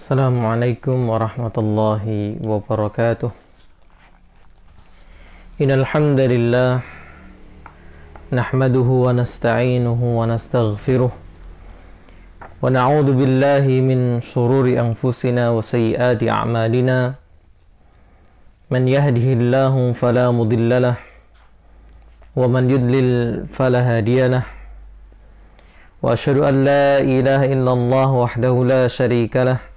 Assalamualaikum warahmatullahi wabarakatuh. Innal hamdalillah nahmaduhu wa nasta'inuhu wa nastaghfiruh wa na'udzu billahi min shururi anfusina wa sayyiati a'malina. Man yahdihillahu fala mudhillalah wa man yudlil fala hadiyalah. Wa asyhadu an la ilaha illallah wahdahu la syarikalah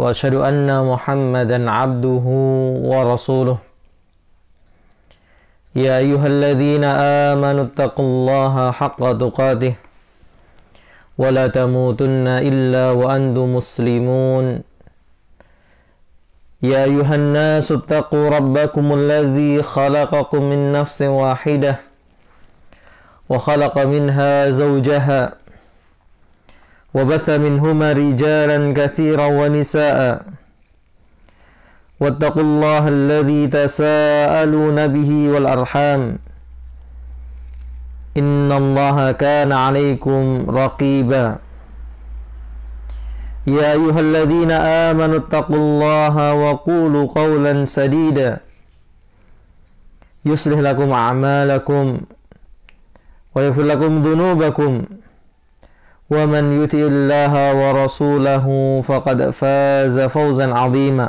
wa asyhadu anna Muhammadan abduhu wa rasuluh. Ya ayyuhalladzina amanu taqullaha haqqa tuqatih wa la tamutunna illa wa antum muslimun. Ya ayyuhan nasu taqu rabbakumul ladzi khalaqakum min nafsin wahidah wa khalaqa minha zawjaha وبث منهما رجالا كثيرا ونساء واتقوا الله الذي تساءلون به والأرحام إن الله كان عليكم رقيبا يا أيها الذين آمنوا اتقوا الله وقولوا قولا سديدا يصلح لكم أعمالكم ويغفر لكم ذنوبكم ومن يطع الله ورسوله فقد فاز فوزا عظيما.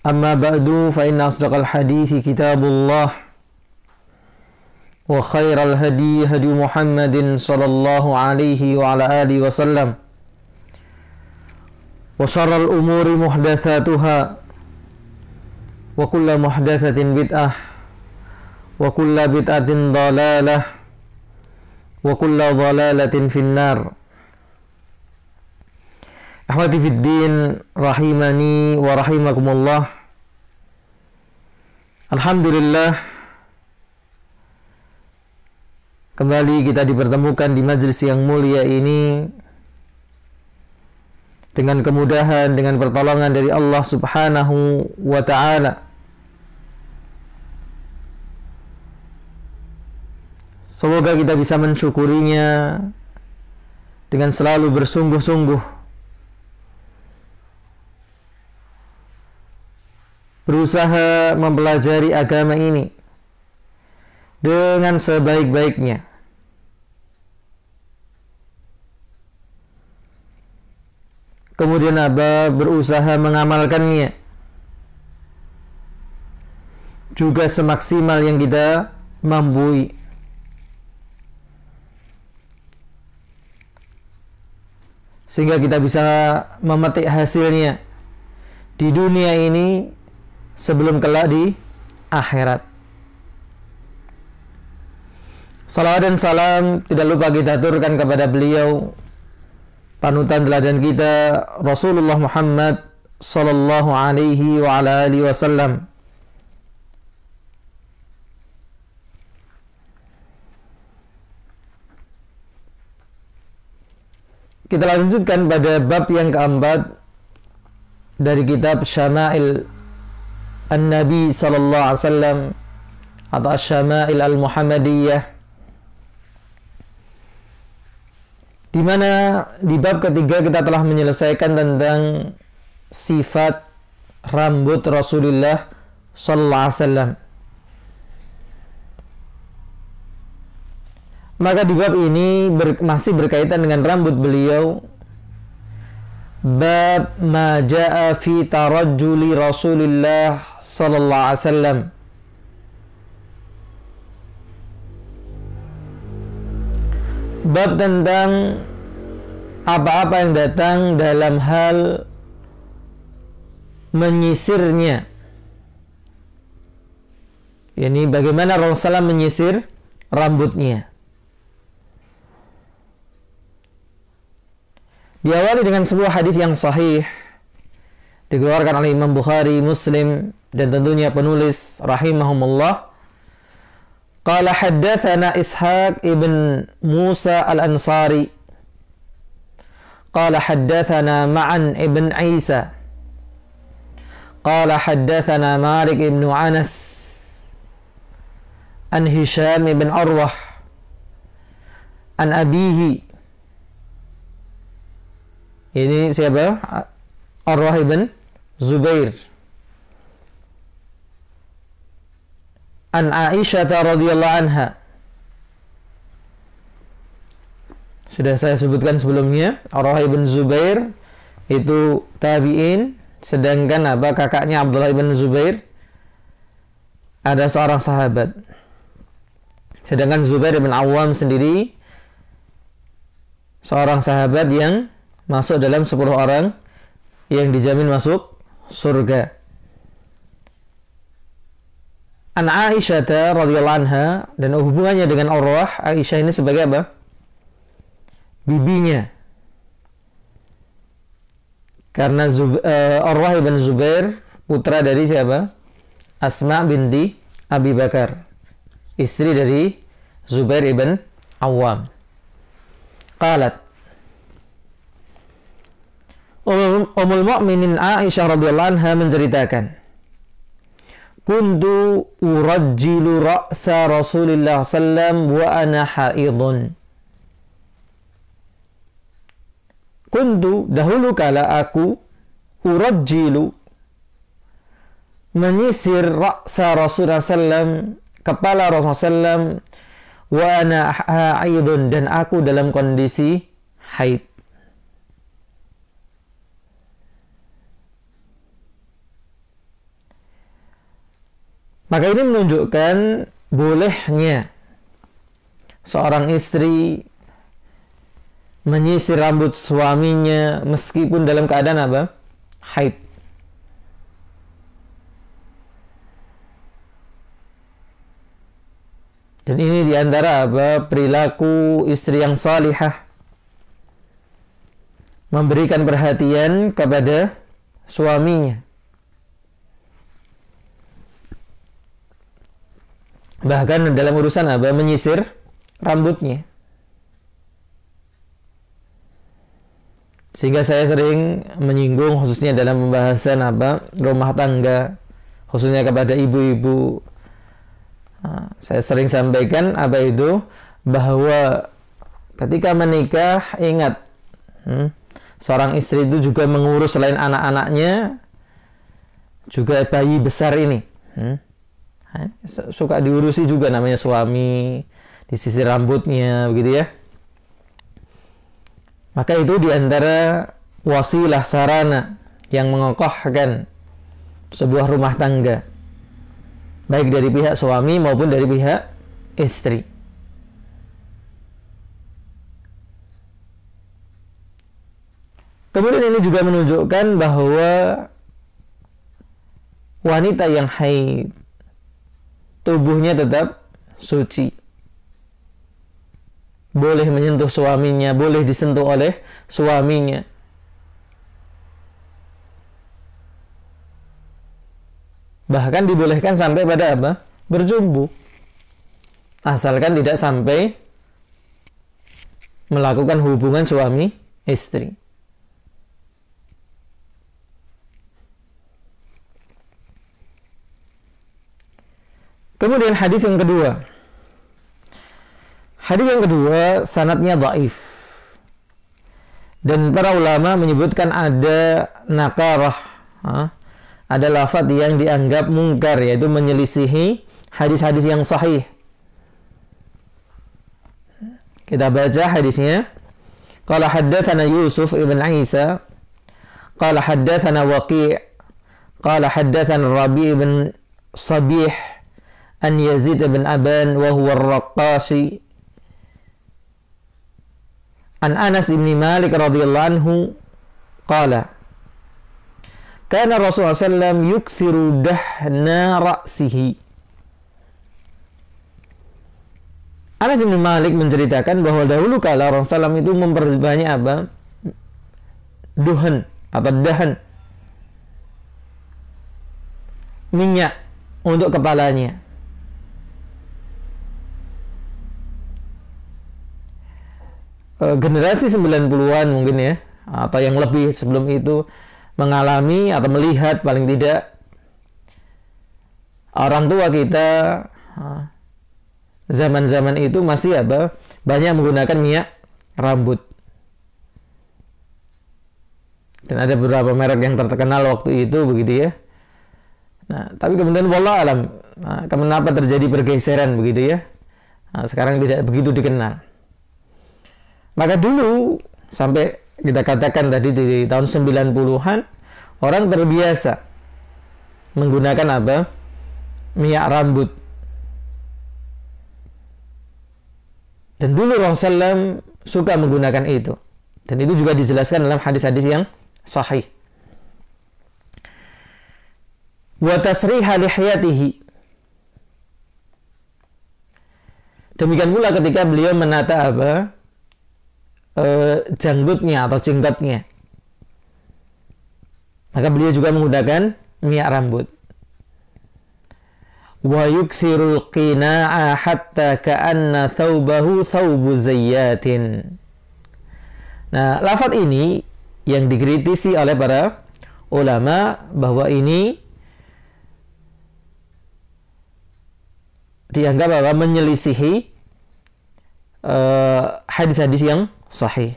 أما بعد فإن أصدق الحديث كتاب الله وخير الهدي هدي محمد صلى الله عليه وعلى آله وسلم وشر الأمور محدثاتها وكل محدثة بدعة وكل بدعة ضلالة wa kulla dhalalatin finnar. Ahwati fiddin rahimani wa rahimakumullah. Alhamdulillah, kembali kita dipertemukan di majelis yang mulia ini dengan kemudahan, dengan pertolongan dari Allah Subhanahu wa ta'ala. Semoga kita bisa mensyukurinya dengan selalu bersungguh-sungguh, berusaha mempelajari agama ini dengan sebaik-baiknya. Kemudian berusaha mengamalkannya juga semaksimal yang kita mampu, sehingga kita bisa memetik hasilnya di dunia ini sebelum kelak di akhirat. Salawat dan salam tidak lupa kita aturkan kepada beliau, panutan teladan kita, Rasulullah Muhammad sallallahu alaihi wa ala alihi wasallam. Kita lanjutkan pada bab yang keempat dari kitab Syama'il An-Nabi sallallahu alaihi wasallam atau Syama'il Al-Muhammadiyah, di mana di bab ketiga kita telah menyelesaikan tentang sifat rambut Rasulullah sallallahu alaihi wasallam. Maka di bab ini masih berkaitan dengan rambut beliau. Bab ma jaa fi tarajjuli Rasulillah sallallahu alaihi wasallam. Bab tentang apa-apa yang datang dalam hal menyisirnya. Yani bagaimana Rasulullah menyisir rambutnya. Diawali dengan sebuah hadis yang sahih dikeluarkan oleh Imam Bukhari, Muslim, dan tentunya penulis rahimahumullah. Qala haddatsana Ishaq ibn Musa al-Ansari qala haddatsana Ma'an ibn Isa qala haddatsana Malik ibn Anas an Hisham ibn Urwah an abihi Ini siapa? Urwah ibn Zubair. An Aisyah radhiyallahu anha. Sudah saya sebutkan sebelumnya, Urwah ibn Zubair itu tabi'in, sedangkan kakaknya Abdullah ibn Zubair ada seorang sahabat. Sedangkan Zubair ibn Awam sendiri seorang sahabat yang masuk dalam 10 orang yang dijamin masuk surga. An Aisyah radhiyallahu anha, dan hubungannya dengan Urwah, Aisyah ini sebagai apa? Bibinya. Karena Urwah ibn Zubair putra dari siapa? Asma binti Abi Bakar, istri dari Zubair ibn Awam. Qalat Ummul Mukminin Aisyah radhiyallahu anha menceritakan, kuntu urajjilu ra'sa Rasulillah sallam wa ana haidun. Kuntu, dahulu kala aku, urajjilu, menyisir ra'sa Rasulullah sallam, kepala Rasulullah sallam, wa ana haidun, dan aku dalam kondisi haid. Maka ini menunjukkan bolehnya seorang istri menyisir rambut suaminya meskipun dalam keadaan apa? Haid. Dan ini diantara perilaku istri yang salihah, memberikan perhatian kepada suaminya. Bahkan dalam urusan menyisir rambutnya. Sehingga saya sering menyinggung khususnya dalam pembahasan rumah tangga, khususnya kepada ibu-ibu. Saya sering sampaikan bahwa ketika menikah, ingat, seorang istri itu juga mengurus selain anak-anaknya, juga bayi besar ini. Suka diurusi juga namanya suami, disisir rambutnya, begitu ya. Maka itu diantara wasilah sarana yang mengokohkan sebuah rumah tangga, baik dari pihak suami maupun dari pihak istri. Kemudian ini juga menunjukkan bahwa wanita yang haid tubuhnya tetap suci, boleh menyentuh suaminya, boleh disentuh oleh suaminya. Bahkan dibolehkan sampai pada berjumbu, asalkan tidak sampai melakukan hubungan suami istri. Kemudian hadis yang kedua. Hadis yang kedua sanadnya dhaif. Dan para ulama menyebutkan ada nakarah, ada lafaz yang dianggap mungkar, yaitu menyelisihi hadis-hadis yang sahih. Kita baca hadisnya. Qala haddatsana Yusuf ibn Isa, qala haddatsana Waqi', qala haddatsana Rabi' ibn Sabih an Yazid ibn Aban wa huwa ar-Raqqasi an Anas ibn Malik radhiyallahu anhu qala kana Rasulullah sallam yukthiru dahna ra'sihi. Anas ibn Malik menceritakan bahwa dahulu kala Rasulullah sallam itu memperbanyak duhan atau dahan, minyak untuk kepalanya. Generasi 90-an mungkin ya, atau yang lebih sebelum itu, mengalami atau melihat paling tidak orang tua kita zaman-zaman itu masih banyak menggunakan minyak rambut. Dan ada beberapa merek yang terkenal waktu itu begitu ya. Nah, tapi kemudian wallahu alam, kenapa terjadi pergeseran begitu ya? Nah, sekarang tidak begitu dikenal. Maka dulu sampai kita katakan tadi di tahun 90-an orang terbiasa menggunakan apa? Minyak rambut. Dan dulu Rasulullah suka menggunakan itu. Dan itu juga dijelaskan dalam hadis-hadis yang sahih. Wa tasriha lihyatihi. Demikian pula ketika beliau menata apa? Janggutnya atau jenggotnya. Maka beliau juga menggunakan minyak rambut. Wa yukthirul qina'a hatta ka'anna thawbahu thawbu zayyatin. Nah, lafaz ini yang dikritisi oleh para ulama bahwa ini dianggap bahwa menyelisihi hadis-hadis yang sahih,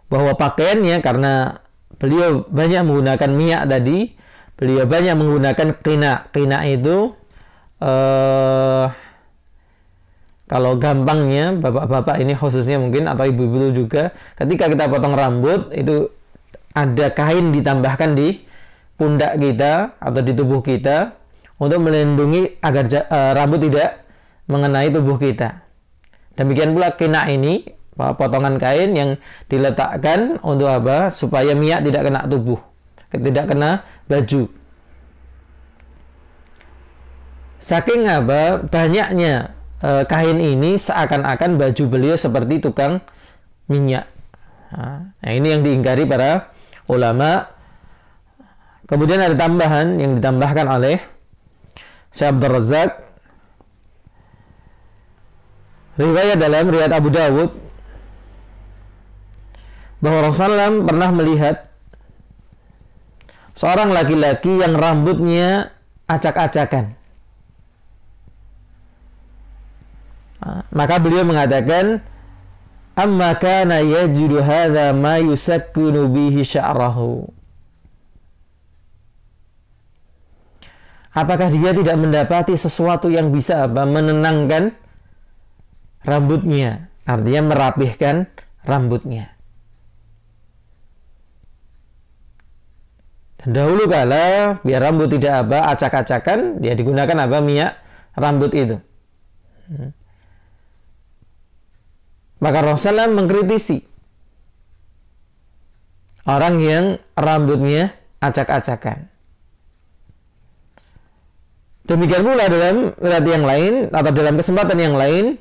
bahwa pakaiannya karena beliau banyak menggunakan minyak tadi, beliau banyak menggunakan qina. Qina itu kalau gampangnya bapak-bapak ini khususnya mungkin atau ibu-ibu juga, ketika kita potong rambut itu ada kain ditambahkan di pundak kita atau di tubuh kita untuk melindungi agar rambut tidak mengenai tubuh kita. Demikian pula qina ini, potongan kain yang diletakkan untuk apa? Supaya minyak tidak kena tubuh, tidak kena baju. Saking apa? Banyaknya kain ini seakan-akan baju beliau seperti tukang minyak. Nah, ini yang diingkari para ulama. Kemudian ada tambahan yang ditambahkan oleh Syekh Abdul Razak, riwayat dalam riwayat Abu Dawud, bahwa Rasulullah pernah melihat seorang laki-laki yang rambutnya acak-acakan. Maka beliau mengatakan, amma kana yajidu hadza ma yusakkinu bihi sya'rahu. Apakah dia tidak mendapati sesuatu yang bisa menenangkan rambutnya, artinya merapihkan rambutnya. Dan dahulu kala biar rambut tidak acak-acakan, dia digunakan minyak rambut itu. Maka Rasulullah mengkritisi orang yang rambutnya acak-acakan. Demikian pula dalam riwayat yang lain atau dalam kesempatan yang lain,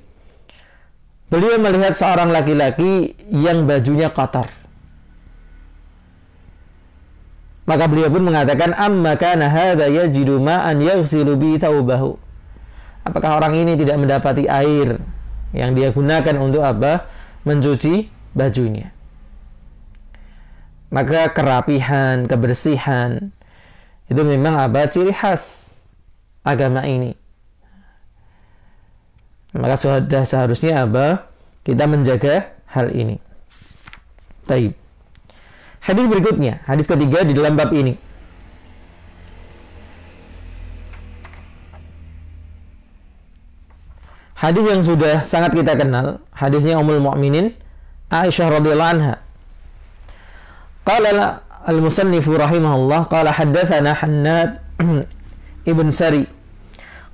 beliau melihat seorang laki-laki yang bajunya kotor. Maka beliau pun mengatakan, amma kana hadza yajidu ma'an yaghsilu bi thawbahu. Apakah orang ini tidak mendapati air yang dia gunakan untuk apa? Mencuci bajunya. Maka kerapihan, kebersihan itu memang ciri khas agama ini. Maka sudah seharusnya kita menjaga hal ini. Baik. Hadis berikutnya, hadis ketiga di dalam bab ini. Hadis yang sudah sangat kita kenal, hadisnya Ummul Mukminin Aisyah radhiyallahu anha. Qala al-musannif rahimahullah, qala haddatsana Hannad ibn Sari,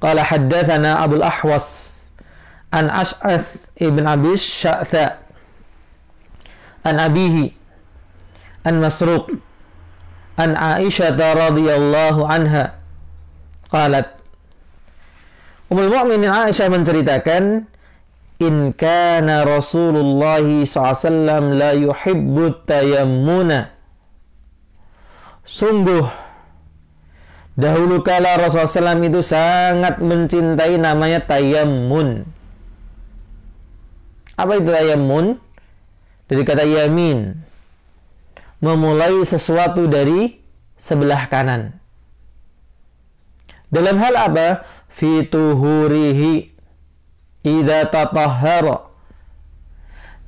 qala haddatsana Abul Ahwas an Ash'ath ibn Abi Sya'tha an abihi an Masruq an Aisyah radhiyallahu anha qalat, Ummul Mukminin Aisyah menceritakan, in kana Rasulullah SAW la yuhibbu tayammuna. Sungguh dahulu kala Rasulullah SAW itu sangat mencintai namanya tayammun. Apa itu tayammun? Dari kata yamin, memulai sesuatu dari sebelah kanan. Dalam hal apa? Fi tuhurihi idza tatahhara.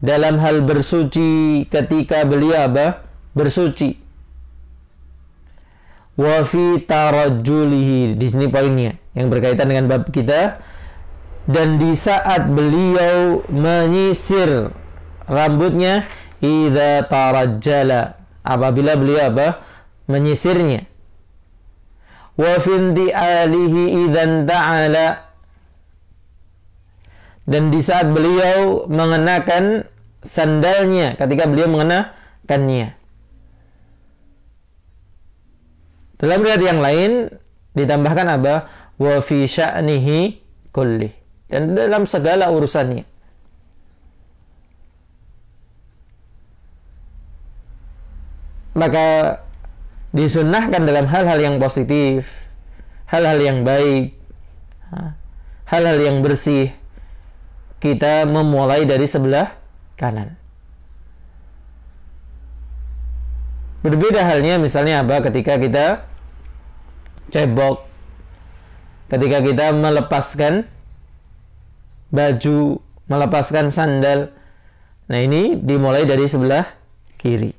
Dalam hal bersuci ketika beliau bersuci. Wa fi tarajjulihi, di sini poinnya yang berkaitan dengan bab kita, dan di saat beliau menyisir rambutnya, idza tarajjala, apabila beliau menyisirnya. Wa fi inti'alihi idzan ta'ala, dan di saat beliau mengenakan sandalnya, ketika beliau mengenakannya. Dalam riwayat yang lain ditambahkan wa fi sya'nihi kulli, dan dalam segala urusannya. Maka disunnahkan dalam hal-hal yang positif, hal-hal yang baik, hal-hal yang bersih, kita memulai dari sebelah kanan. Berbeda halnya misalnya ketika kita cebok, ketika kita melepaskan baju, melepaskan sandal. Nah, ini dimulai dari sebelah kiri.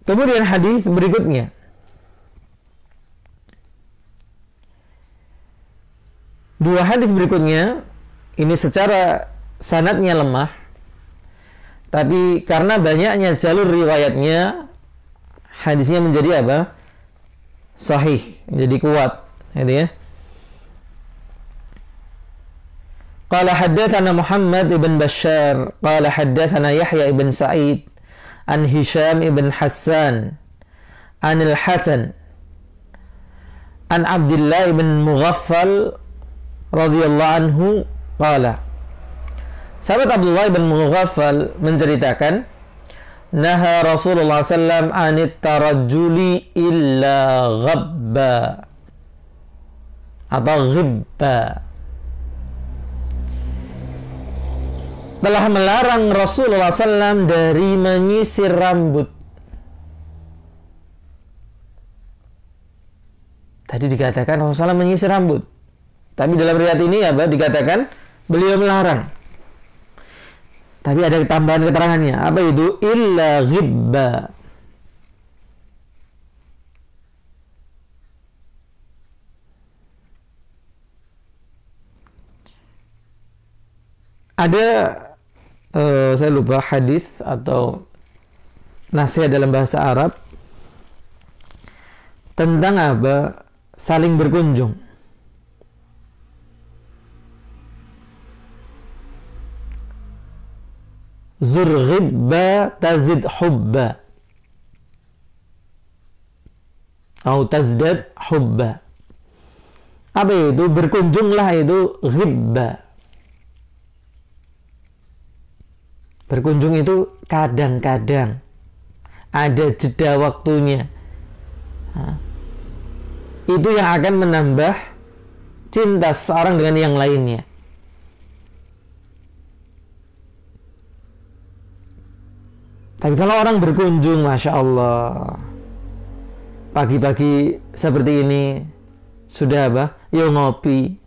Kemudian hadis berikutnya, dua hadis berikutnya ini secara sanadnya lemah, tapi karena banyaknya jalur riwayatnya, hadisnya menjadi sahih, menjadi kuat, gitu ya. Qala haddatsana Muhammad ibn Bashar qala haddatsana Yahya ibn Sa'id an Hisham ibn Hassan an al-Hasan an Abdullah ibn Mughaffal radhiyallahu anhu qala, sahabat Abdullah ibn Mughaffal menceritakan, naha Rasulullah sallam anit tarajjuli illa ghabba atau ghibba, telah melarang Rasulullah sallam dari menyisir rambut. Tadi dikatakan Rasulullah menyisir rambut, tapi dalam riwayat ini dikatakan beliau melarang. Tapi ada tambahan keterangannya, apa itu? Illa ghibba. Ada saya lupa hadis atau nasihat dalam bahasa Arab tentang saling berkunjung. Zur ghibba tazid hubba atau tazdad hubba. Apa itu? Berkunjunglah, itu ghibba. Berkunjung itu kadang-kadang ada jeda waktunya. Itu yang akan menambah cinta seorang dengan yang lainnya. Tapi kalau orang berkunjung, Masya Allah, pagi-pagi seperti ini sudah yuk ngopi.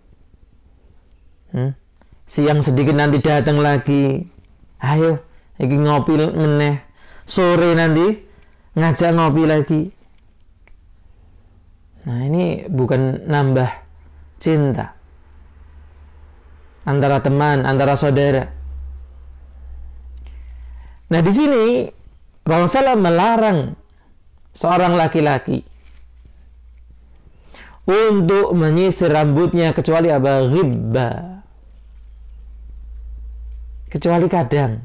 Siang sedikit nanti datang lagi, ayo iki ngopi meneh. Sore nanti ngajak ngopi lagi. Nah, ini bukan nambah cinta antara teman, antara saudara. Nah, di sini Rasulullah melarang seorang laki-laki untuk menyisir rambutnya kecuali ghibba. Kecuali kadang.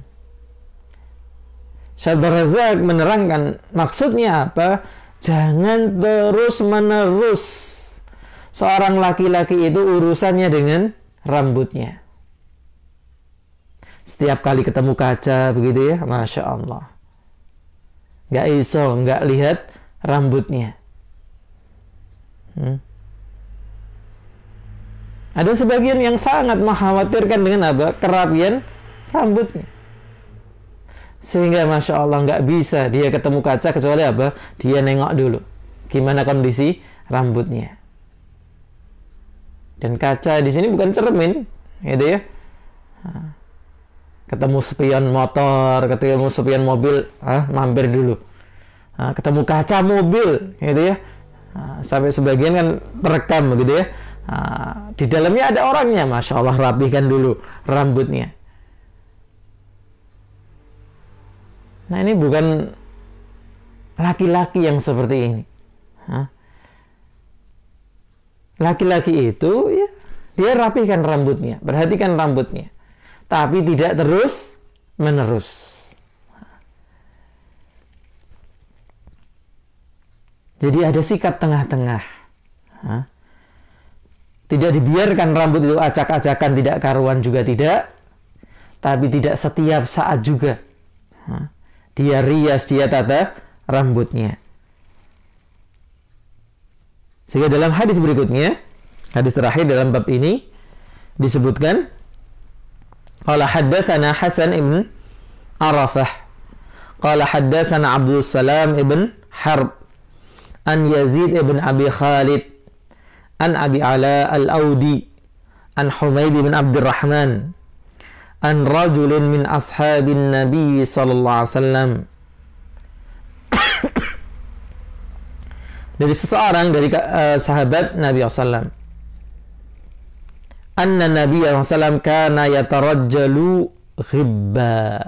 Syekh Razak menerangkan maksudnya apa? Jangan terus-menerus seorang laki-laki itu urusannya dengan rambutnya. Setiap kali ketemu kaca begitu ya, Masya Allah, nggak iso, nggak lihat rambutnya. Ada sebagian yang sangat mengkhawatirkan dengan kerapian rambutnya, sehingga Masya Allah nggak bisa dia ketemu kaca kecuali dia nengok dulu gimana kondisi rambutnya. Dan kaca di sini bukan cermin, gitu ya. Ketemu spion motor, ketemu spion mobil, mampir dulu. Ketemu kaca mobil, gitu ya. Sampai sebagian kan terekam, gitu ya. Di dalamnya ada orangnya, masya Allah, rapihkan dulu rambutnya. Nah, ini bukan laki-laki yang seperti ini. Laki-laki itu ya, dia rapihkan rambutnya, perhatikan rambutnya, tapi tidak terus menerus. Jadi ada sikap tengah-tengah. Tidak dibiarkan rambut itu acak-acakan, tidak karuan juga tidak, tapi tidak setiap saat juga. Dia rias, dia tata rambutnya. Sehingga dalam hadis berikutnya, hadis terakhir dalam bab ini disebutkan, qala haddatsana Hasan ibn Arafah, qala haddatsana Abdul Salam ibn Harb, an Yazid ibn Abi Khalid, an Abi Ala al-Audi, an Humaid ibn Abdurrahman, an rajulin min ashabin Nabi sallallahu alaihi wasallam, dari seseorang dari sahabat Nabi SAW, anna Nabi SAW kana yatarajjalu ghibba.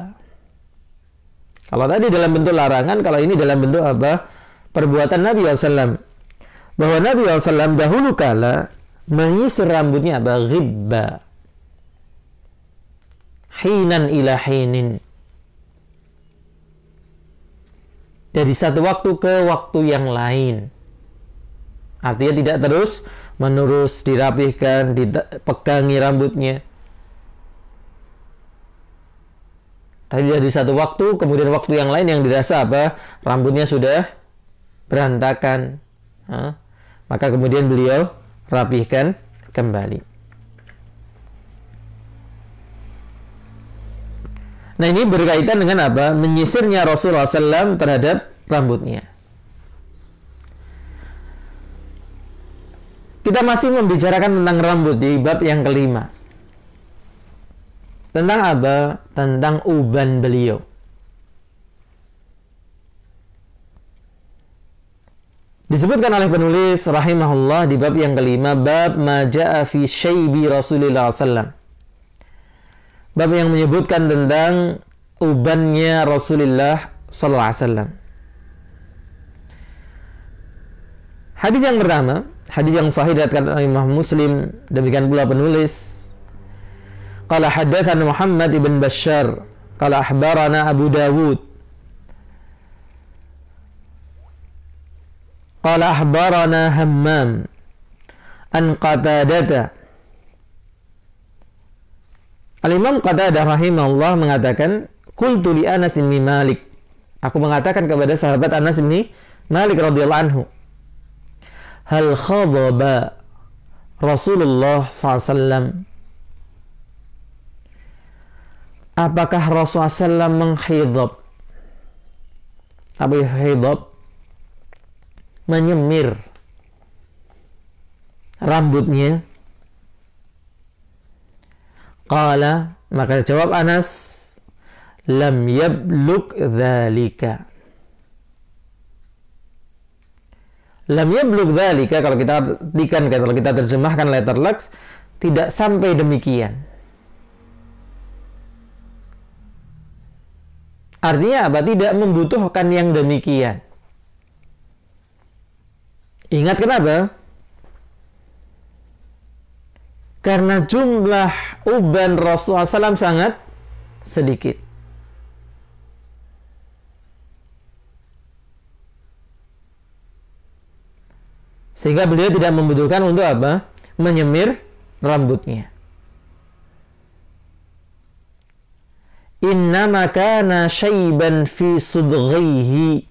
Kalau tadi dalam bentuk larangan, kalau ini dalam bentuk apa? Perbuatan Nabi SAW. Bahwa Nabi SAW dahulu kala menyisir rambutnya apa? Ghibba. Hinan ila hinin. Dari satu waktu ke waktu yang lain. Artinya tidak terus menerus dirapihkan, dipegangi rambutnya. Tadi dari satu waktu, kemudian waktu yang lain yang dirasa apa? Rambutnya sudah berantakan. Maka kemudian beliau rapihkan kembali. Nah, ini berkaitan dengan apa? Menyisirnya Rasulullah SAW terhadap rambutnya. Kita masih membicarakan tentang rambut di bab yang kelima. Tentang apa? Tentang uban beliau. Disebutkan oleh penulis rahimahullah di bab yang kelima, bab ma ja'a fi syaibi Rasulullah SAW. Bab yang menyebutkan tentang ubannya Rasulullah SAW. Hadis yang pertama, hadis yang sahih diriwayatkan oleh Imam Muslim, demikian pula penulis. Qala haddatsana Muhammad ibn Bashar, qala akhbarana Abu Dawud, qala akhbarana Hammam an Qatadah. Al-Imam Qatadah rahimahullah mengatakan, qultu li Anas bin Malik, aku mengatakan kepada sahabat Anas bin Malik radhiyallahu anhu, hal khadaba Rasulullah SAW, apakah Rasulullah SAW menghidab? Apa itu hidab? Menyemir rambutnya. Qala, maka jawab Anas, lam yabluk dzalika. Lam yablug dzalika, kalau kita artikan, kalau kita terjemahkan letter lux, tidak sampai demikian. Artinya apa? Tidak membutuhkan yang demikian. Ingat kenapa? Karena jumlah uban Rasulullah SAW sangat sedikit. Sehingga beliau tidak membutuhkan untuk apa? Menyemir rambutnya. Innama kana syaiban fi sudghihi.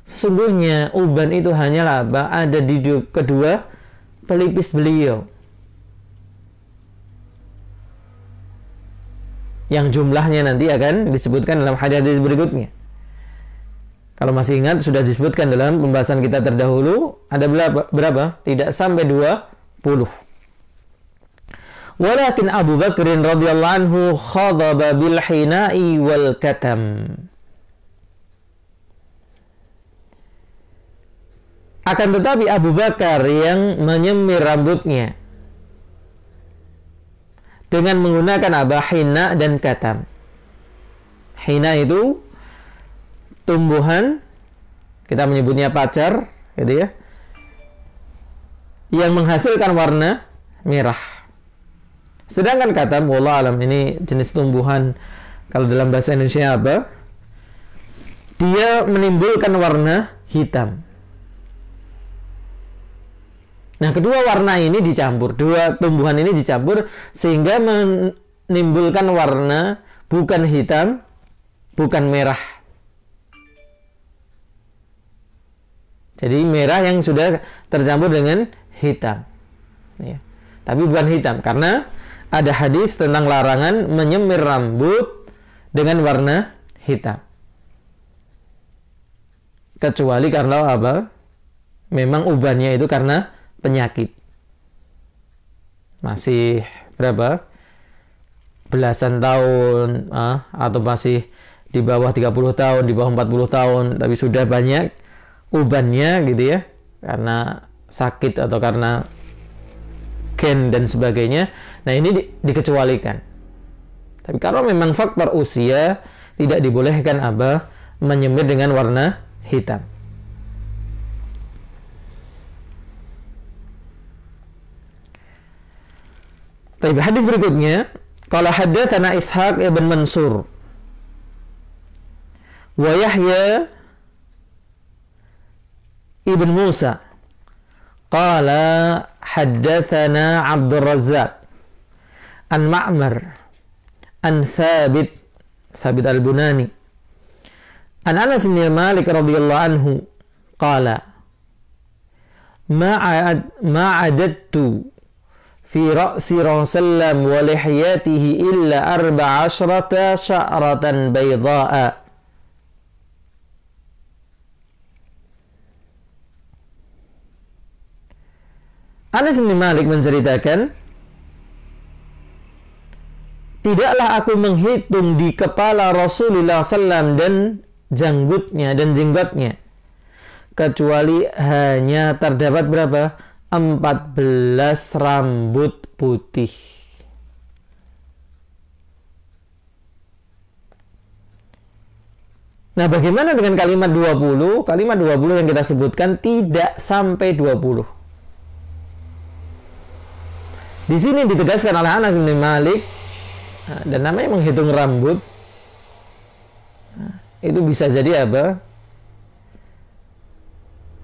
Sesungguhnya uban itu hanyalah apa? Ada di kedua pelipis beliau. Yang jumlahnya nanti akan disebutkan dalam hadis berikutnya. Kalau masih ingat, sudah disebutkan dalam pembahasan kita terdahulu, ada berapa? Tidak sampai 20. Walakin Abu Bakrin radhiyallahu anhu khadaba bil hina'i wal katam. Akan tetapi Abu Bakar yang menyemir rambutnya dengan menggunakan hina dan katam. Hina itu tumbuhan, kita menyebutnya pacar, gitu ya, yang menghasilkan warna merah. Sedangkan katam, wallah alam, ini jenis tumbuhan, kalau dalam bahasa Indonesia apa? Dia menimbulkan warna hitam. Nah, kedua warna ini dicampur, dua tumbuhan ini dicampur sehingga menimbulkan warna bukan hitam, bukan merah. Jadi merah yang sudah tercampur dengan hitam. Ya. Tapi bukan hitam, karena ada hadis tentang larangan menyemir rambut dengan warna hitam. Kecuali karena apa? Memang ubannya itu karena penyakit. Masih berapa? Belasan tahun, atau masih di bawah 30 tahun, di bawah 40 tahun, tapi sudah banyak ubannya gitu ya, karena sakit atau karena gen dan sebagainya. Nah, ini dikecualikan. Tapi kalau memang faktor usia, tidak dibolehkan menyemir dengan warna hitam. Baik, hadis berikutnya, qala haddatsana Ishaq ibn Mansur wa Yahya ibn Musa qala haddatsana Abdul Razzaq an Ma'mar an Thabit al-Bunani an Anas bin Malik radhiyallahu anhu qala ma'adattu fi ra'si Rasulullah wa lihiyatihi illa 14 sya'ratan bayda'a. Anas bin Malik menceritakan, tidaklah aku menghitung di kepala Rasulullah SAW dan janggutnya dan jenggotnya, kecuali hanya terdapat berapa? 14 rambut putih. Nah, bagaimana dengan kalimat 20? Kalimat 20 yang kita sebutkan tidak sampai 20. Di sini ditegaskan oleh Anas bin Malik, dan namanya menghitung rambut, itu bisa jadi apa?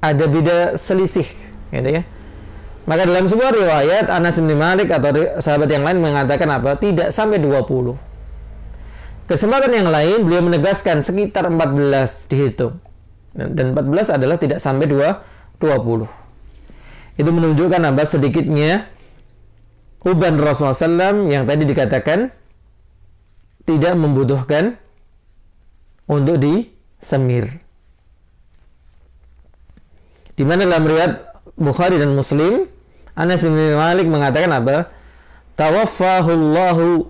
Ada beda selisih, gitu ya. Maka dalam sebuah riwayat Anas bin Malik atau sahabat yang lain mengatakan apa? Tidak sampai 20. Kesempatan yang lain beliau menegaskan sekitar 14 dihitung. Dan 14 adalah tidak sampai 20. Itu menunjukkan apa? Sedikitnya uban Rasulullah SAW yang tadi dikatakan tidak membutuhkan untuk disemir. Di mana dalam riwayat Bukhari dan Muslim, Anas bin Malik mengatakan apa? Tawaffahullahu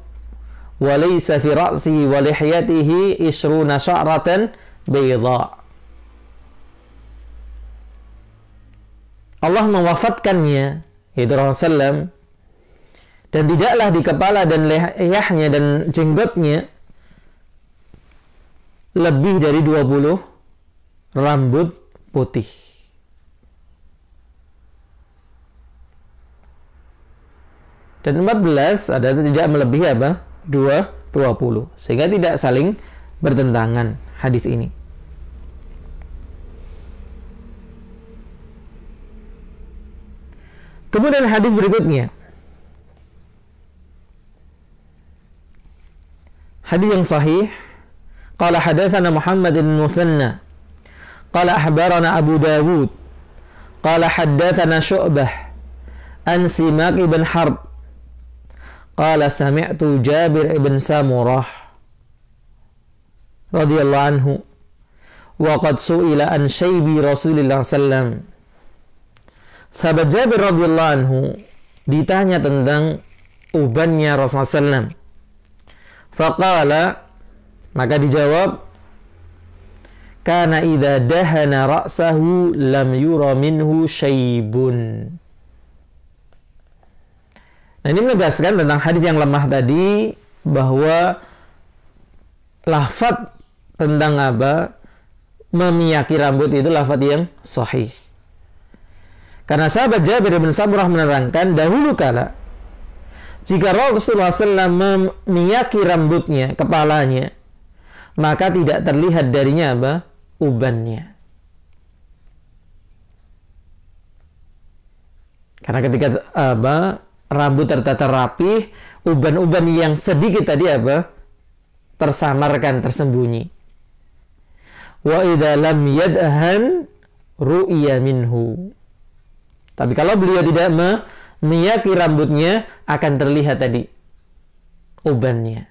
wa laysa fi ra'sihi wa lihiyatihi 20 sya'ratan bayda. Allah mewafatkannya, yaitu Rasulullah, dan tidaklah di kepala dan lihahnya dan jenggotnya lebih dari 20 rambut putih. Dan 14 adalah tidak melebihi apa? 20. Sehingga tidak saling bertentangan hadis ini. Kemudian hadis berikutnya. Hadis yang sahih. Qala hadatsana Muhammad bin Muthanna. Qala akhbarana Abu Dawud. Qala haddatsana Syu'bah an Simak ibn Harb. Qala sami'tu Jabir ibn Samurah radhiyallahu anhu wa qad su'ila an syaibi Rasulillah sallam. Sahabat Jabir radhiyallahu anhu ditanya tentang ubannya Rasulullah sallam. Faqala, maka dijawab, kana idza dahana ra'sahu lam yura minhu syaibun. Nah, ini menegaskan tentang hadis yang lemah tadi, bahwa lafaz tentang apa? Memiyaki rambut itu lafaz yang sahih. Karena sahabat Jabir bin Samurah menerangkan, dahulu kala jika Rasulullah SAW memiyaki rambutnya, kepalanya, maka tidak terlihat darinya apa? Ubannya. Karena ketika rambut tertata rapih, uban-uban yang sedikit tadi tersamarkan, tersembunyi. Wa idza lam yadhan ru'ya minhu. Tapi kalau beliau tidak memiyaki rambutnya, akan terlihat tadi ubannya.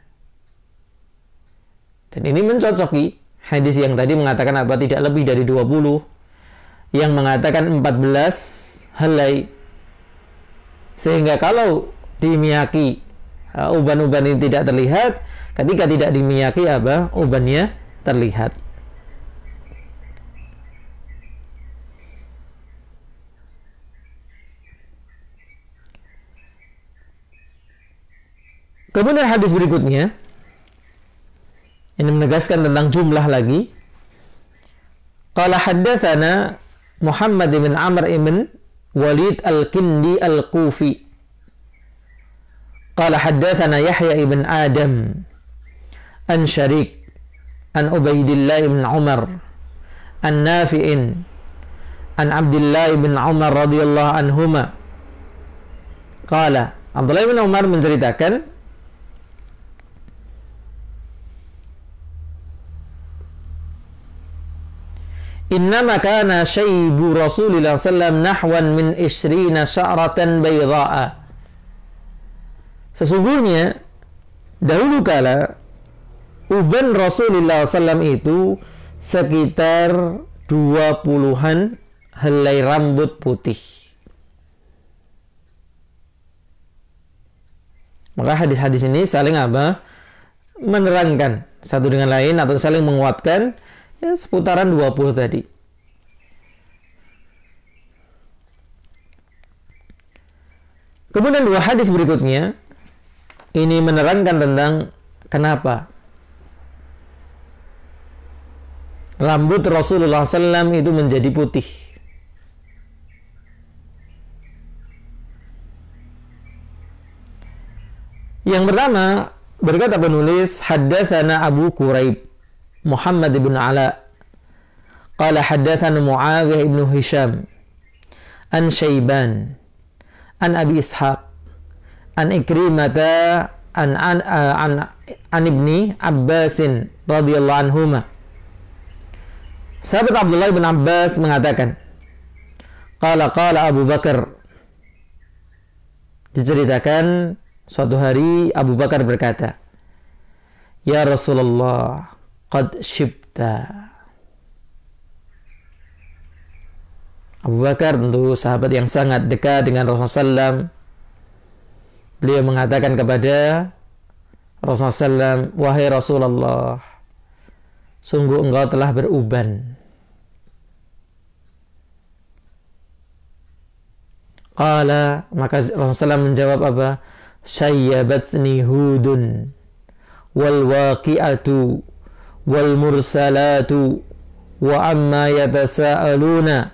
Dan ini mencocoki hadis yang tadi mengatakan tidak lebih dari 20, yang mengatakan 14 helai. Sehingga kalau dimiyaki uban-uban ini tidak terlihat, ketika tidak dimiyaki ubannya terlihat. Kemudian hadis berikutnya ini menegaskan tentang jumlah lagi. Qala haddatsana Muhammad bin Amr ibn Walid al-Kindi al-Kufi. Qala haddatsana Yahya ibn Adam an Syarik an Ubaidillah ibn Umar an Nafi'in an Abdullah ibn Umar radhiyallahu anhuma. Qala, Abdullah ibn Umar menceritakan, innama kana syaibu Rasulillah sallam nahwan min 20 sya'ratan bayda'a. Sesungguhnya dahulu kala uban Rasulullah sallam itu sekitar 20-an helai rambut putih. Maka hadis-hadis ini saling menerangkan satu dengan lain atau saling menguatkan, ya, seputaran 20 tadi. Kemudian dua hadis berikutnya ini menerangkan tentang kenapa rambut Rasulullah SAW itu menjadi putih. Yang pertama, berkata penulis, haddatsana Abu Quraib Muhammad ibn Ala qala haddatsana Muawiyah ibn Hisham an Syaiban an Abi Ishaq an Ikrimata an ibni Abbasin radhiyallahu anhuma. Sahabat Abdullah bin Abbas mengatakan, qala Abu Bakar, diceritakan suatu hari Abu Bakar berkata, ya Rasulullah, qad syibta. Abu Bakar tentu sahabat yang sangat dekat dengan Rasulullah SAW. Beliau mengatakan kepada Rasulullah SAW, wahai Rasulullah, sungguh engkau telah beruban. Qala, maka Rasulullah SAW menjawab Syayyabatni Hudun wal waqi'atu wal mursalatu wa amma yatasaaluna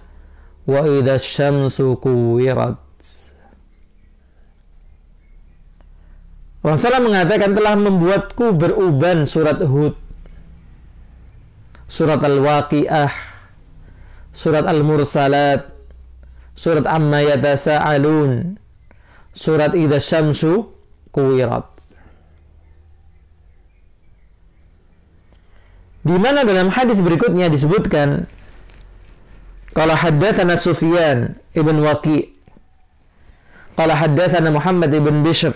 wa idza syamsu kuwirat. Rasulullah mengatakan telah membuatku beruban surat Hud, surat Al-Waqi'ah, surat Al-Mursalat, surat Amma Yatasa'alun, surat Idza Syamsu Kuwirat. Di mana dalam hadis berikutnya disebutkan, qala haddatsana Sufyan ibn Waqi' qala haddatsana Muhammad ibn Bishr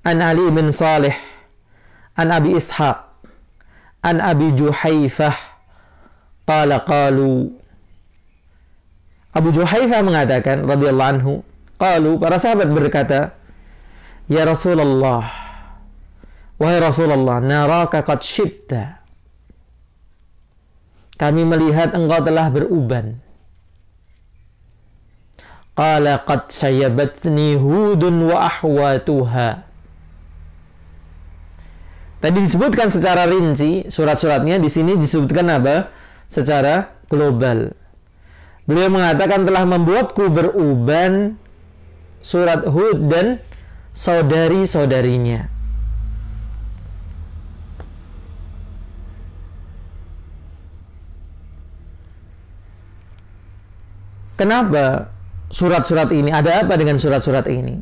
an Ali bin Salih an Abi Ishaq an Abi Juhaifah qalu. Abu Juhaifah mengatakan radhiyallahu anhu, qalu, para sahabat berkata, ya Rasulullah, wahai Rasulullah, naraka qad syibta. Kami melihat engkau telah beruban. Qala qad sayabatni Hudun wa ahwatuha. Tadi disebutkan secara rinci surat-suratnya, di sini disebutkan apa? Secara global. Beliau mengatakan telah membuatku beruban surat Hud dan saudari-saudarinya. Kenapa surat-surat ini? Ada apa dengan surat-surat ini?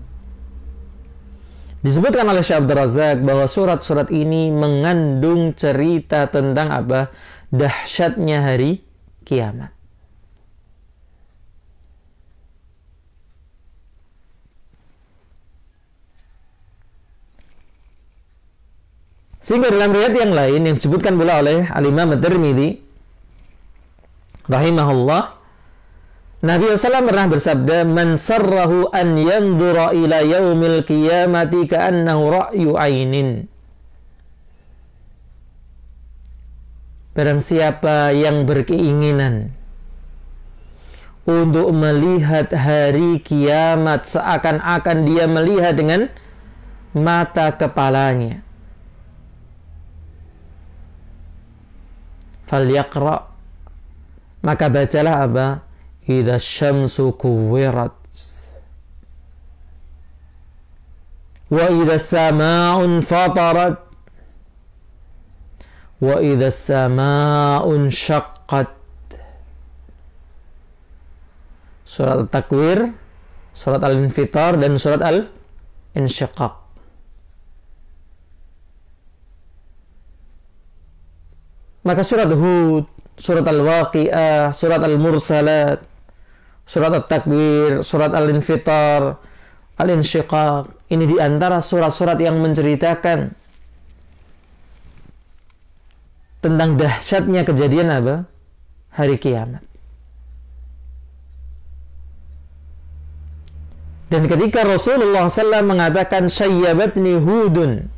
Disebutkan oleh Syekh Abdul Razak bahwa surat-surat ini mengandung cerita tentang apa? Dahsyatnya hari kiamat. Sehingga dalam riwayat yang lain yang disebutkan pula oleh Al-Imam At-Tirmidzi rahimahullah, Nabi SAW pernah bersabda, man sarrahu an yandura ila yaumil qiyamati ka'annahu ra'yu ainin. Barang siapa yang berkeinginan untuk melihat hari kiamat seakan-akan dia melihat dengan mata kepalanya, falyaqra, maka bacalah apa? Idza syamsu kuwirat wa idza samaa'un fatarat wa idza samaa'un syaqqat. Surat At-Takwir, surat Al-Infitar, dan surat Al-Insyiqaq. Maka surat Hud, surat Al-Waqi'ah, surat Al-Mursalat, surat At-Takwir, surat Al-Infitar, Al-Insyiqaq, ini diantara surat-surat yang menceritakan tentang dahsyatnya kejadian apa? Hari kiamat. Dan ketika Rasulullah SAW mengatakan sayyabatni Hudun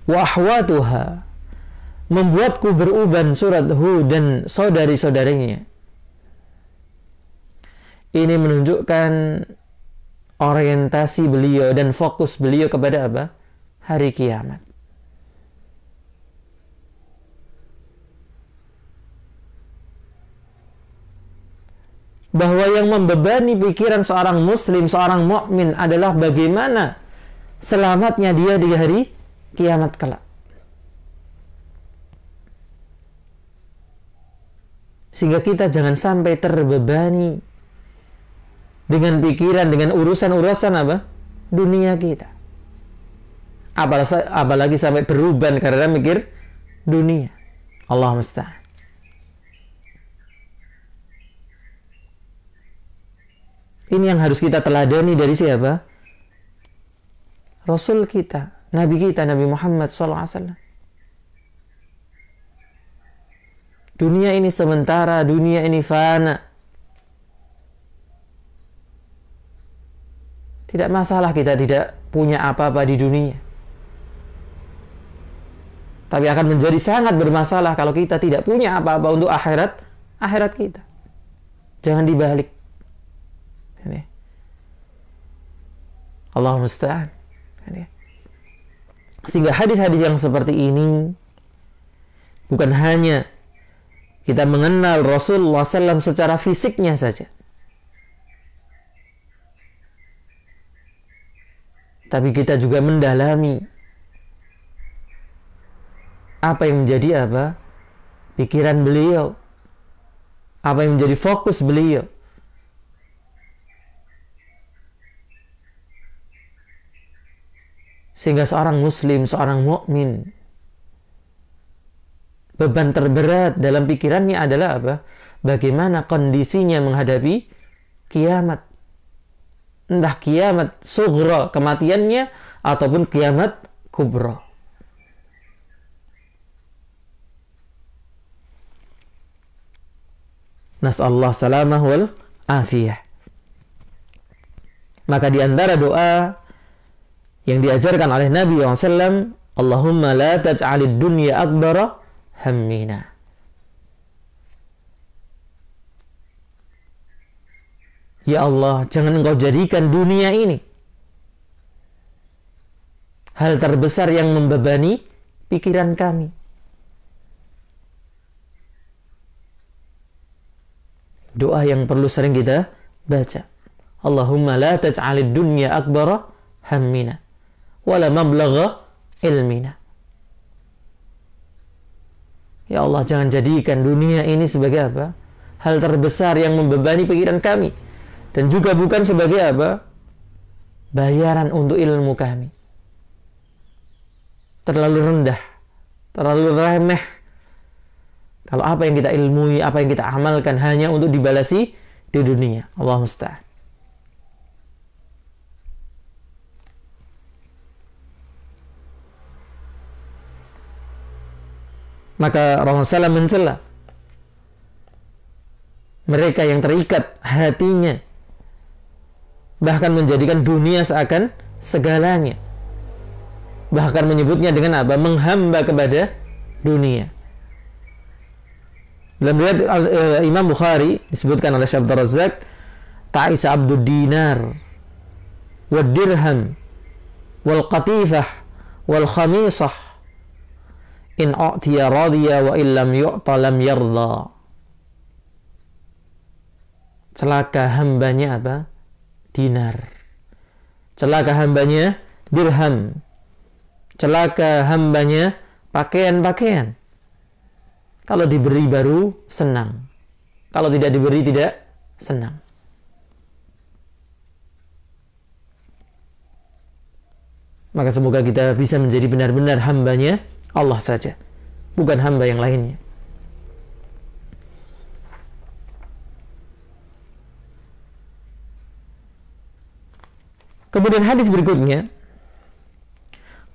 wa ahwatuha, membuatku beruban surat Hud dan saudari-saudarinya, ini menunjukkan orientasi beliau dan fokus beliau kepada apa? Hari kiamat. Bahwa yang membebani pikiran seorang muslim, seorang mukmin adalah bagaimana selamatnya dia di hari kiamat kelak. Sehingga kita jangan sampai terbebani dengan pikiran, dengan urusan-urusan apa? Dunia kita. Apalagi sampai beruban karena mikir dunia. Allah musta'an. Ini yang harus kita teladani dari siapa? Rasul kita, Nabi kita, Nabi Muhammad SAW. Dunia ini sementara, dunia ini fana. Tidak masalah kita tidak punya apa-apa di dunia. Tapi akan menjadi sangat bermasalah kalau kita tidak punya apa-apa untuk akhirat kita. Jangan dibalik. Ini. Allah musta'an. Ini. Sehingga hadis-hadis yang seperti ini bukan hanya kita mengenal Rasulullah SAW secara fisiknya saja, tapi kita juga mendalami apa yang menjadi apa? Pikiran beliau, apa yang menjadi fokus beliau. Sehingga seorang muslim, seorang mukmin, beban terberat dalam pikirannya adalah apa? Bagaimana kondisinya menghadapi kiamat. Entah kiamat sughra, kematiannya, ataupun kiamat kubra. Nas'allahu salamah wal afiyah. Maka di antara doa yang diajarkan oleh Nabi SAW, Allahumma la taj'alid dunya akbara hammina. Ya Allah, jangan Engkau jadikan dunia ini hal terbesar yang membebani pikiran kami. Doa yang perlu sering kita baca. Allahumma la taj'alid dunya akbara hammina wala mablagha ilmina. Ya Allah, jangan jadikan dunia ini sebagai apa? Hal terbesar yang membebani pikiran kami. Dan juga bukan sebagai apa? Bayaran untuk ilmu kami. Terlalu rendah, terlalu remeh. Kalau apa yang kita ilmui, apa yang kita amalkan hanya untuk dibalasi di dunia. Allah musta'an. Maka Rasulullah SAW mencela mereka yang terikat hatinya, bahkan menjadikan dunia seakan segalanya. Bahkan menyebutnya dengan apa? Menghamba kepada dunia. Dalam riwayat Imam Bukhari disebutkan oleh Syekh Abdul Razak, ta'isa abdud dinar wad dirham wal qatifah wal khamisah in u'tiya radiya wa illam yu'ta lam yarda. Celaka hambanya apa? Dinar. Celaka hambanya dirham. Celaka hambanya pakaian-pakaian. Kalau diberi baru senang. Kalau tidak diberi tidak senang. Maka semoga kita bisa menjadi benar-benar hambanya Allah saja, bukan hamba yang lainnya. Kemudian hadis berikutnya,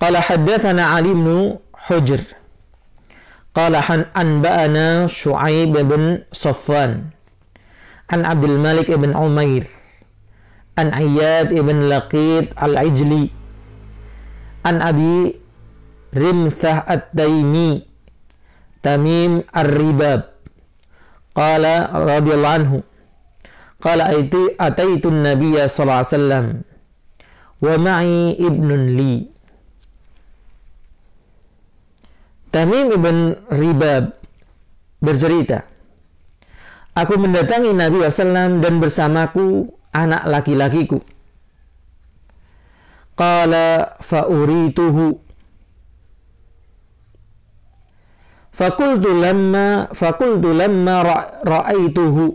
qala haddatsana Ali bin Hujr qala anba'ana Syu'aib bin Safwan an Abdul Malik ibn Umair an Iyad ibn Laqit al-Ijli an Abi Rimthah at-Taimi Tamim ar-Ribab qala radhiyallahu anhu qala ataitu an-nabiyya sallallahu alaihi wasallam wa ma'i ibnun li. Tamim ibn Ribab bercerita, aku mendatangi Nabi SAW dan bersamaku anak laki-lakiku. Qala fa'urituhu fakultu lamma ra'aituhu.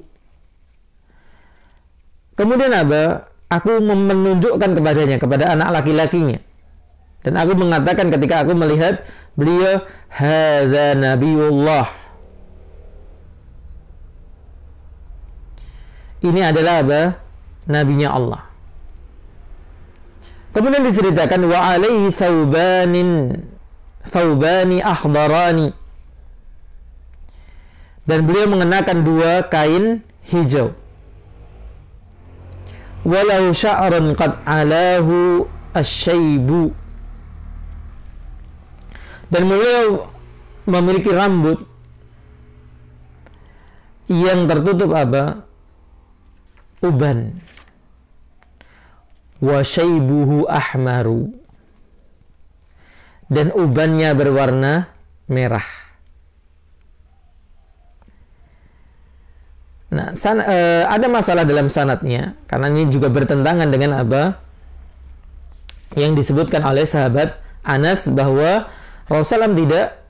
Kemudian apa? Aku menunjukkan kepadanya, kepada anak laki-lakinya. Dan aku mengatakan ketika aku melihat beliau, hadza nabiyullah. Ini adalah apa? Nabinya Allah. Kemudian diceritakan wa alaihi thawbani akhbarani. Dan beliau mengenakan dua kain hijau. Walau sya'run qad alahu asyaibu. Dan beliau memiliki rambut yang tertutup apa? Uban. Wa syaibuhu ahmaru. Dan ubannya berwarna merah. Nah, ada masalah dalam sanadnya karena ini juga bertentangan dengan apa yang disebutkan oleh sahabat Anas bahwa Rasulullah tidak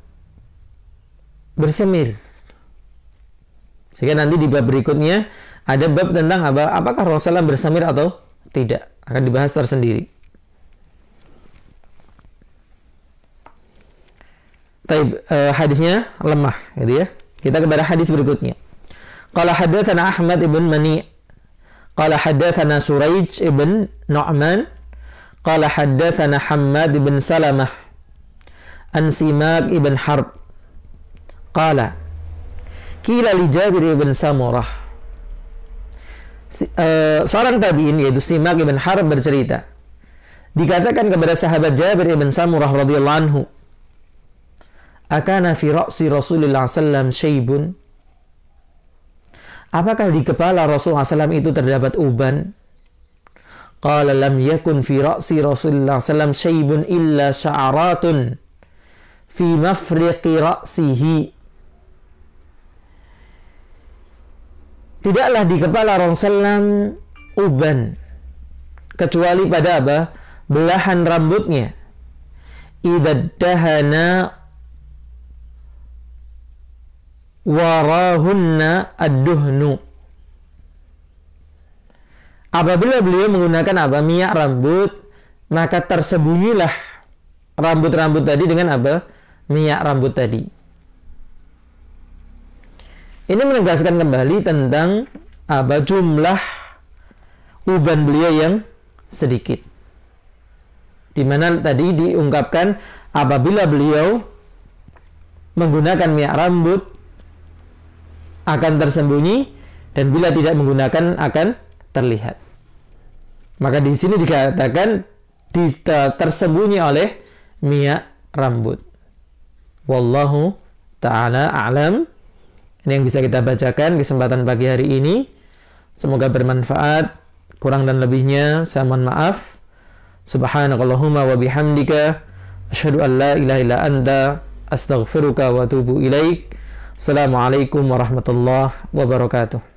bersemir. Sehingga nanti di bab berikutnya ada bab tentang apa? Apakah Rasulullah bersemir atau tidak? Akan dibahas tersendiri. Hadisnya lemah, gitu ya. Kita kepada hadis berikutnya. Qala haddatsana Ahmad ibn Mani' qala haddatsana Suraij ibn Nu'man qala haddatsana Hammad ibn Salamah an Simak ibn Harb qala Qila li Jabir ibn Samurah. Seorang tabi'in yaitu Simak ibn Harb bercerita, dikatakan kepada sahabat Jabir ibn Samurah radhiyallahu anhu, akana fi ra'si Rasulullah sallam syaibun? Apakah di kepala Rasulullah sallam itu terdapat uban? Qala lam yakun fi ra'si Rasulullah sallam syaibun illa sya'aratun fi mafriqi ra'sihi. Tidaklah di kepala Rasulullah uban kecuali pada apa? Belahan rambutnya. Idaddahana warahunna ad-duhnu. Apabila beliau menggunakan apa? Minyak rambut, maka tersembunyilah rambut-rambut tadi dengan apa? Minyak rambut tadi. Ini menegaskan kembali tentang apa? Jumlah uban beliau yang sedikit. Di mana tadi diungkapkan apabila beliau menggunakan minyak rambut akan tersembunyi, dan bila tidak menggunakan akan terlihat. Maka di sini dikatakan tersembunyi oleh minyak rambut. Wallahu ta'ala a'lam. Ini yang bisa kita bacakan kesempatan pagi hari ini. Semoga bermanfaat. Kurang dan lebihnya saya mohon maaf. Subhanakallahumma wa bihamdika asyhadu an la ilaha illa anta astaghfiruka wa atubu ilaik. Assalamualaikum warahmatullahi wabarakatuh.